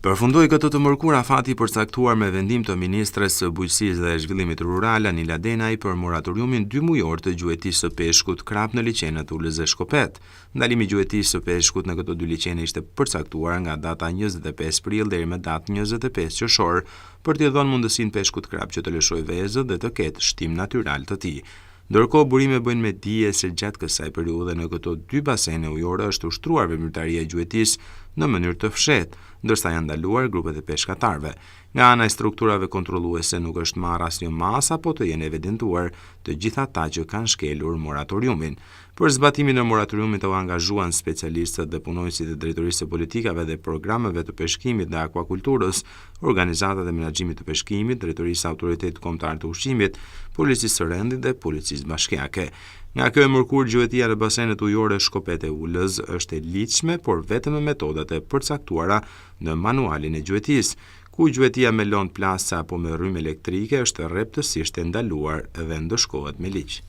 Përfundoi këtë të mërkur afati i përcaktuar me vendim të ministres së Bujqësisë dhe Zhvillimit Rural Anila Denaj për moratoriumin 2 mujor të gjuetisë së peshkut krap në liçenet Ulëz dhe Shkopet. Ndalimi i gjuetisë së peshkut në këto dy liçene ishte përcaktuar nga data 25 prill deri me datën 25 qershor për t'i dhënë mundësinë peshkut krap që të lëshojë vezët dhe të ketë shtim natyral të tij. Ndërkohë, burime bëjnë me dije se gjatë kësaj periudhe në këto dy basene ujore është ushtruar veprimtaria e gjuetisë në mënyrë të fshehtë, ndërsa janë ndaluar grupet e peshkatarëve. Nga ana e strukturave kontrolluese nuk është marrë asnjë masë apo të jenë evidentuar të gjithë ata që kanë shkelur moratoriumin. Për zbatimin e moratoriumit u angazhuan specialistët dhe punonësit e drejtorisë së politikave dhe programeve të peshkimit dhe akvakulturës, organizatat e menaxhimit të peshkimit, drejtorisë së Autoritetit Kombëtar të Ushqimit, Policisë së Rendit dhe Policisë Bashkiake. Nga kjo e mërkur, gjuetia në basenet ujore Shkopet e Ulëz është e ligjshme, por vetëm me metodat e përcaktuara në manualin e gjuetisë, ku gjuetia me lond plase apo me rrymë elektrike është rreptësisht e ndaluar dhe ndëshkohet me ligj.